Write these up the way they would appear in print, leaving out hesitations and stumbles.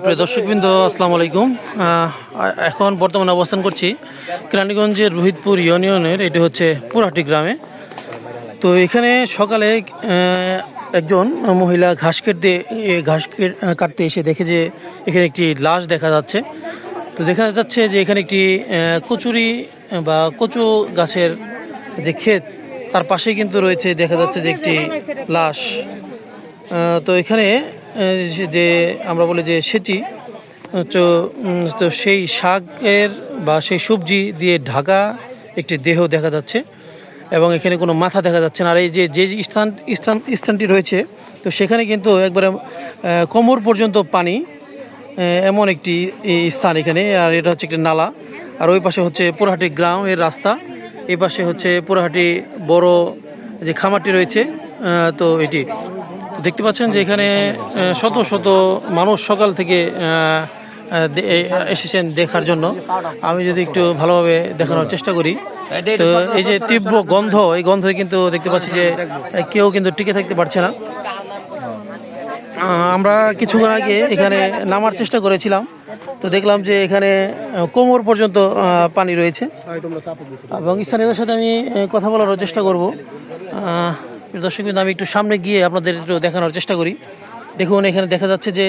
প্রিয় দর্শকবৃন্দ, আসসালামু আলাইকুম। এখন বর্তমানে অবস্থান করছি কেরানীগঞ্জের রোহিতপুর ইউনিয়নের, এটি হচ্ছে পুরাহাটি গ্রামে। তো এখানে সকালে একজন মহিলা ঘাস কাটতে এসে দেখে যে এখানে একটি লাশ দেখা যাচ্ছে। তো দেখা যাচ্ছে যে এখানে একটি কচুরি বা কচু গাছের যে ক্ষেত, তার পাশে কিন্তু রয়েছে, দেখা যাচ্ছে যে একটি লাশ। তো এখানে যে আমরা বলি যে সেচি, তো সেই শাকের বা সেই সবজি দিয়ে ঢাকা একটি দেহ দেখা যাচ্ছে, এবং এখানে কোনো মাথা দেখা যাচ্ছে না। আর এই যে যে স্থানটি রয়েছে, তো সেখানে কিন্তু একবারে কোমর পর্যন্ত পানি, এমন একটি স্থান এখানে। আর এটা হচ্ছে একটি নালা, আর ওই পাশে হচ্ছে পুরাহাটি গ্রামের রাস্তা, এই পাশে হচ্ছে পুরাহাটি বড় যে খামারটি রয়েছে। তো এটি দেখতে পাচ্ছেন যে এখানে শত শত মানুষ সকাল থেকে এসেছেন দেখার জন্য। আমি যদি একটু ভালোভাবে দেখানোর চেষ্টা করি, তো এই যে তীব্র গন্ধ, এই গন্ধে কিন্তু দেখতে পাচ্ছি যে কেউ কিন্তু টিকে থাকতে পারছে না। আমরা কিছুক্ষণ আগে এখানে নামার চেষ্টা করেছিলাম, তো দেখলাম যে এখানে কোমর পর্যন্ত পানি রয়েছে, এবং স্থানীয়দের সাথে আমি কথা বলার চেষ্টা করব। দর্শক, আমি একটু সামনে গিয়ে আপনাদের একটু দেখানোর চেষ্টা করি। দেখুন, এখানে দেখা যাচ্ছে যে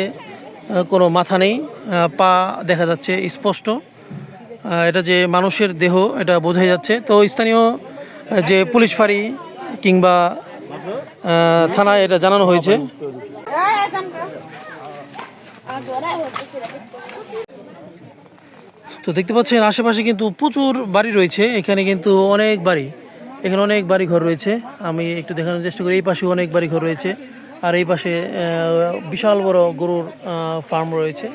কোনো মাথা নেই, পা দেখা যাচ্ছে স্পষ্ট। এটা যে মানুষের দেহ, এটা বোঝাই যাচ্ছে। তো স্থানীয় যে পুলিশ ফাঁড়ি কিংবা থানায় এটা জানানো হয়েছে। তো দেখতে পাচ্ছেন আশেপাশে কিন্তু প্রচুর বাড়ি রয়েছে, এখানে কিন্তু অনেক বাড়ি, এখানে অনেক বাড়ি ঘর রয়েছে। আমি একটু দেখানোর চেষ্টা করি। এই পাশেও অনেক বাড়ি ঘর রয়েছে, আর এই পাশে বিশাল বড় গরুর ফার্ম রয়েছে।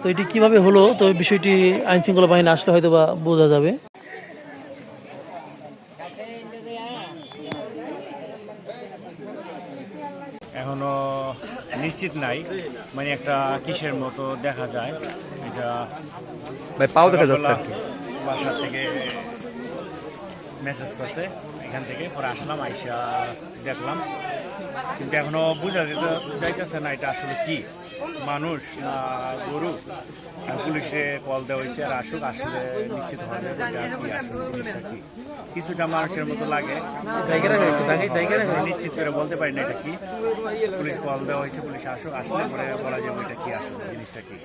তো এটি কীভাবে হলো, তো বিষয়টি আইন শৃঙ্খলা বাহিনী আসলে হয়তো বা বোঝা যাবে। এখনো নিশ্চিত নাই, মানে একটা কিসের মতো দেখা যায়। এটা ভাই পাও দেখা যাচ্ছে। বাসা থেকে মেসেজ করছে, এখান থেকে পরে আসলাম, আইসা দেখলাম, কিন্তু এখনো বোঝা যাইতেছে না এটা আসলে কি, মানুষ না গরু। পুলিশে কল দেওয়া হয়েছে, আর আসলে নিশ্চিত হবে এটা কি আসলে জিনিসটা কি। কিছুটা মানুষের মতো লাগে, নিশ্চিত করে বলতে পারি না এটা কি। পুলিশ কল দেওয়া হয়েছে, পুলিশ আসলে পরে বলা যাবে এটা কি আসলে জিনিসটা কি।